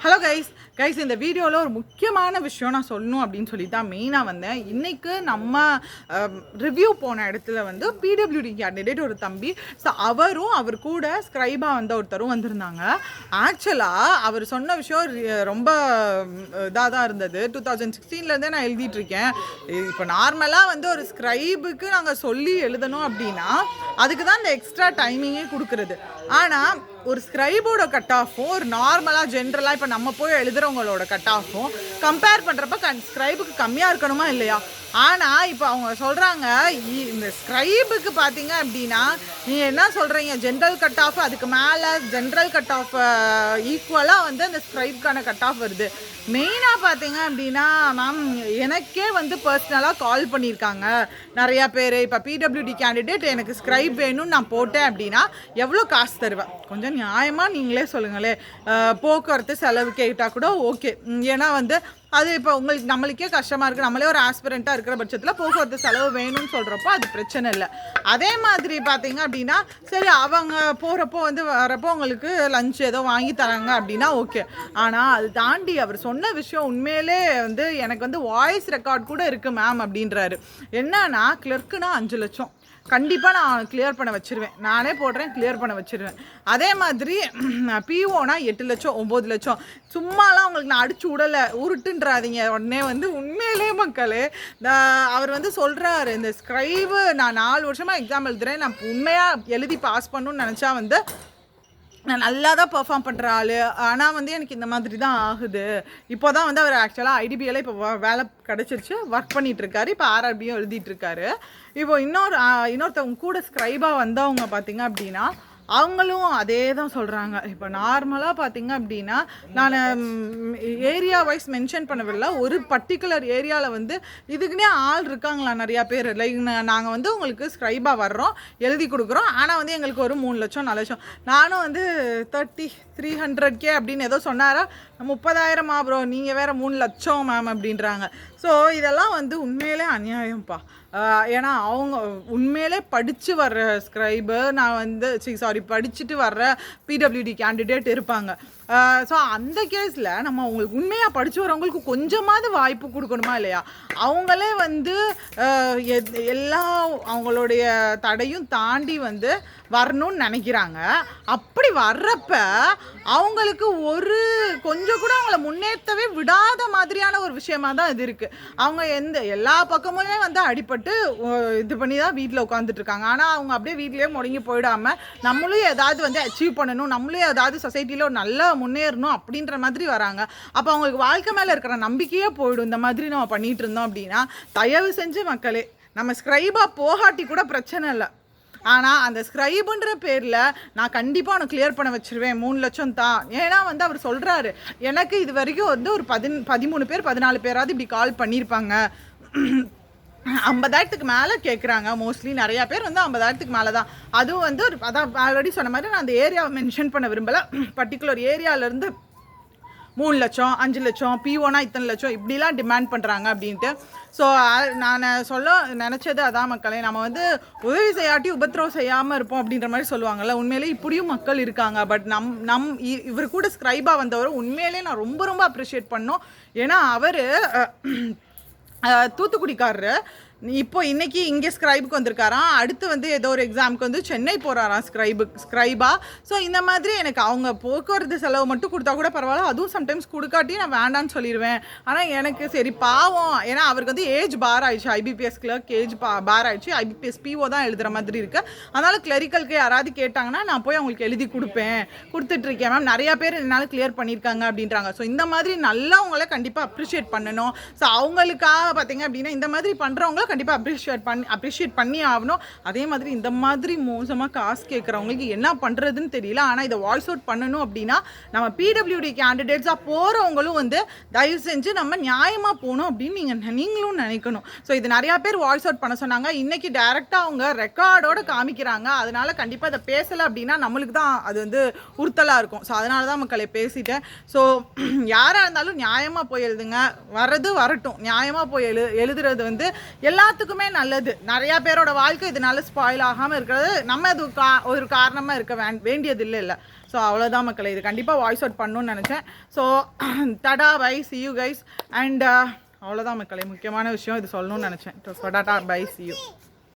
Hello guys இந்த வீடியோவில் ஒரு முக்கியமான விஷயம் நான் சொல்லணும் அப்படின்னு சொல்லி தான் மெயினாக வந்தேன். இன்றைக்கு நம்ம ரிவ்யூ போன இடத்துல வந்து பிடபிள்யூடி கேண்டிடேட் ஒரு தம்பி, ஸோ அவரும் அவர் கூட ஸ்க்ரைபாக வந்த ஒருத்தரும் வந்திருந்தாங்க. ஆக்சுவலாக அவர் சொன்ன விஷயம் ரொம்ப இதாக தான் இருந்தது. 2016 நான் எழுதிட்டுருக்கேன். இப்போ நார்மலாக வந்து ஒரு ஸ்க்ரைபுக்கு நாங்கள் சொல்லி எழுதணும் அப்படின்னா அதுக்கு தான் இந்த எக்ஸ்ட்ரா டைமிங்கே கொடுக்குறது. ஆனால் ஒரு ஸ்க்ரைபோட கட் ஆஃபும் ஒரு நார்மலாக ஜென்ரலாக இப்போ நம்ம போய் எழுதுகிறவங்களோட கட் ஆஃபும் கம்பேர் பண்ணுறப்ப ஸ்க்ரைபுக்கு கம்மியாக இருக்கணுமா இல்லையா? ஆனால் இப்போ அவங்க சொல்கிறாங்க இந்த ஸ்க்ரைபுக்கு பார்த்தீங்க அப்படின்னா நீங்கள் என்ன சொல்கிறீங்க, ஜென்ரல் கட் ஆஃப் அதுக்கு மேலே ஜென்ரல் கட் ஆஃப் ஈக்குவலாக வந்து அந்த ஸ்க்ரைபுக்கான கட் ஆஃப் வருது. மெயினாக பார்த்தீங்க அப்படின்னா மேம் எனக்கே வந்து பர்சனலாக கால் பண்ணியிருக்காங்க நிறையா பேர். இப்போ பிடபிள்யூடி கேண்டிடேட் எனக்கு ஸ்க்ரைப் வேணும்னு நான் போட்டேன் அப்படின்னா எவ்வளோ காசு தருவேன், கொஞ்சம் நியாயமாக நீங்களே சொல்லுங்களே. போக்குவரத்து செலவு கேட்டால் கூட ஓகே, ஏன்னா வந்து அது இப்போ உங்களுக்கு நம்மளுக்கே கஷ்டமாக இருக்குது. நம்மளே ஒரு ஆஸ்பிரண்ட்டாக இருக்கிற பட்சத்தில் போக்குவரத்து செலவு வேணும்னு சொல்கிறப்போ அது பிரச்சனை இல்லை. அதே மாதிரி பார்த்தீங்க அப்படின்னா சரி அவங்க போகிறப்போ வந்து வரப்போ உங்களுக்கு லஞ்ச் ஏதோ வாங்கி தராங்க அப்படின்னா ஓகே. ஆனால் அது தாண்டி அவர் சொன்ன விஷயம் உண்மையிலே வந்து எனக்கு வந்து வாய்ஸ் ரெக்கார்ட் கூட இருக்குது மேம் அப்படின்றாரு. என்னன்னா கிளர்க்குனா 5 லட்சம் கண்டிப்பாக நான் கிளியர் பண்ண வச்சுருவேன், நானே போடுறேன் கிளியர் பண்ண வச்சுருவேன். அதே மாதிரி பிஓனா 8 லட்சம் 9 லட்சம் சும்மாலாம் உங்களுக்கு நான் அடிச்சு விடலை உருட்டுன்றாதீங்க. உடனே வந்து உண்மையிலே மக்களே அவர் வந்து சொல்கிறாரு இந்த ஸ்க்ரைபு நான் 4 வருஷமாக எக்ஸாம் எழுதுகிறேன், நான் உண்மையாக எழுதி பாஸ் பண்ணணும்னு நினச்சா வந்து நான் நல்லா தான் பெர்ஃபார்ம் பண்ணுற ஆள், ஆனால் வந்து எனக்கு இந்த மாதிரி தான் ஆகுது. இப்போ தான் வந்து அவர் ஆக்சுவலாக ஐடிபிஎல்ல இப்போ வேலை கிடச்சிருச்சு, ஒர்க் பண்ணிகிட்ருக்காரு. இப்போ ஆர்ஆர்பியும் எழுதிட்டுருக்காரு. இப்போ இன்னொருத்தவங்க கூட ஸ்க்ரைபாக வந்தவங்க பார்த்தீங்க அப்படின்னா அவங்களும் அதே தான் சொல்கிறாங்க. இப்போ நார்மலாக பார்த்தீங்க அப்படின்னா நான் ஏரியா வைஸ் மென்ஷன் பண்ணவில்லை, ஒரு பர்டிகுலர் ஏரியாவில் வந்து இதுக்குன்னே ஆள் இருக்காங்களா நிறையா பேர். லைக் நாங்கள் வந்து உங்களுக்கு ஸ்க்ரைபாக வர்றோம் எழுதி கொடுக்குறோம், ஆனால் வந்து எங்களுக்கு ஒரு 3 லட்சம் 4 லட்சம். நானும் வந்து 300K அப்படின்னு ஏதோ சொன்னாரா, 30,000 ப்ரோ நீங்கள் வேறு 3 லட்சம் மேம் அப்படின்றாங்க. ஸோ இதெல்லாம் வந்து உண்மையிலே அநியாயம்ப்பா. ஏன்னா அவங்க உண்மையிலே படித்து வர்ற ஸ்க்ரைபு நான் வந்து படிச்சுட்டு வர்ற பிடபிள்யூடி கேண்டிடேட் இருப்பாங்க. ஸோ அந்த கேஸில் நம்ம அவங்களுக்கு உண்மையாக படித்து வரவங்களுக்கு கொஞ்சமாவது வாய்ப்பு கொடுக்கணுமா இல்லையா? அவங்களே வந்து எல்லா அவங்களுடைய தடையும் தாண்டி வந்து வரணும்னு நினைக்கிறாங்க. அப்படி வர்றப்ப அவங்களுக்கு ஒரு கொஞ்சம் கூட அவங்கள முன்னேற்றவே விடாத மாதிரியான ஒரு விஷயமா தான் இது இருக்குது. அவங்க எல்லா பக்கமுமே வந்து அடிபட்டு இது பண்ணி தான் வீட்டில் உட்காந்துட்டு இருக்காங்க. ஆனால் அவங்க அப்படியே வீட்லேயே முடங்கி போயிடாமல் நம்மளும் ஏதாவது வந்து அச்சீவ் பண்ணணும், நம்மளும் ஏதாவது சொசைட்டியில் ஒரு நல்ல முன்னேறணும் அப்படின்ற மாதிரி வராங்க. அப்போ அவங்களுக்கு வாழ்க்கை மேலே இருக்கிற நம்பிக்கையே போயிடும். இந்த மாதிரி நம்ம பண்ணிகிட்டு இருந்தோம் அப்படின்னா தயவு செஞ்சு மக்களே, நம்ம ஸ்க்ரைபாக போகாட்டி கூட பிரச்சனை இல்லை, ஆனால் அந்த ஸ்க்ரைபுன்ற பேரில் நான் கண்டிப்பாக அவனை கிளியர் பண்ண வச்சுருவேன் 3 லட்சம் தான். ஏன்னா வந்து அவர் சொல்கிறாரு எனக்கு இது வரைக்கும் வந்து ஒரு 13 பேர் 14 பேராவது இப்படி கால் பண்ணியிருப்பாங்க. 50,000 மேலே கேட்குறாங்க. மோஸ்ட்லி நிறையா பேர் வந்து 50,000 மேலே தான். அதுவும் வந்து அதான் ஆல்ரெடி சொன்ன மாதிரி நான் அந்த ஏரியாவை மென்ஷன் பண்ண விரும்பலை. பர்டிகுலர் ஏரியாவிலேருந்து 3 லட்சம் 5 லட்சம் பிஓனா இத்தனை லட்சம் இப்படிலாம் டிமாண்ட் பண்ணுறாங்க அப்படின்ட்டு. ஸோ நான் சொல்ல நினச்சது அதான் மக்களே, நம்ம வந்து உதவி செய்யாட்டி உபத்திரவம் செய்யாமல் இருப்போம் அப்படின்ற மாதிரி சொல்லுவாங்கள்ல. உண்மையிலே இப்படியும் மக்கள் இருக்காங்க. பட் இவர் கூட ஸ்க்ரைபாக வந்தவர் உண்மையிலே நான் ரொம்ப ரொம்ப அப்ரிஷியேட் பண்ணோம். ஏன்னா அவர் தூத்துக்குடிக்காரரு, இப்போ இன்னைக்கு இங்கே ஸ்க்ரைபுக்கு வந்திருக்காராம். அடுத்து வந்து ஏதோ ஒரு எக்ஸாமுக்கு வந்து சென்னை போகிறாராம் ஸ்க்ரைபா. ஸோ இந்த மாதிரி எனக்கு அவங்க போக்குவரத்து செலவு மட்டும் கொடுத்தா கூட பரவாயில்ல, அதுவும் சம்டைம்ஸ் கொடுக்காட்டி நான் வேண்டான்னு சொல்லிடுவேன். ஆனால் எனக்கு சரி பாவம், ஏன்னா அவருக்கு வந்து ஏஜ் பார் ஆயிடுச்சு, ஐபிபிஎஸ் கிளர்க் ஏஜ் பார் ஆயிடுச்சு, ஐபிபிஎஸ் பிஓ தான் எழுதுகிற மாதிரி இருக்குது. அதனால் கிளரிக்கலுக்கு யாராவது கேட்டாங்கன்னா நான் போய் அவங்களுக்கு எழுதி கொடுத்துட்ருக்கேன் மேம், நிறையா பேர் என்னால் கிளியர் பண்ணியிருக்காங்க அப்படின்றாங்க. ஸோ இந்த மாதிரி நல்லவங்கள கண்டிப்பாக அப்ரிஷியேட் பண்ணணும். ஸோ அவங்களுக்காக பார்த்தீங்க அப்படின்னா இந்த மாதிரி பண்ணுறவங்கள கண்டிப்பாக அப்ரிஷியேட் பண்ணி ஆகணும். அதே மாதிரி இந்த மாதிரி மோசமாக காசு கேட்குறவங்களுக்கு என்ன பண்ணுறதுன்னு தெரியல. ஆனால் இதை வாய்ஸ் அவுட் பண்ணணும் அப்படின்னா நம்ம பிடபிள்யூடி கேண்டிடேட்ஸாக போகிறவங்களும் வந்து தயவு செஞ்சு நம்ம நியாயமாக போகணும் அப்படின்னு நீங்களும் நினைக்கணும். ஸோ இது நிறையா பேர் வாய்ஸ் அவுட் பண்ண சொன்னாங்க. இன்றைக்கி டேரெக்டாக அவங்க ரெக்கார்டோடு காமிக்கிறாங்க. அதனால கண்டிப்பாக அதை பேசலை அப்படின்னா நம்மளுக்கு தான் அது வந்து உறுத்தலாக இருக்கும். ஸோ அதனால தான் மக்களை பேசிட்டேன். ஸோ யாராக இருந்தாலும் நியாயமாக போய் எழுதுங்க, வரட்டும் நியாயமாக போய் எழுதுறது வந்து எல்லாத்துக்குமே நல்லது. நிறையா பேரோட வாழ்க்கை இதனால ஸ்பாயில் ஆகாமல் இருக்கிறது நம்ம அது ஒரு காரணமாக இருக்க வேண்டியது இல்லை. ஸோ ஸோ அவ்வளோதான் மக்களே, இது கண்டிப்பாக வாய்ஸ் அவுட் பண்ணணும்னு நினச்சேன். So tata bye, see you guys. And அவ்வளோதான் மக்களே, முக்கியமான விஷயம் இது சொல்லணும்னு நினச்சேன். Tata bye, see you.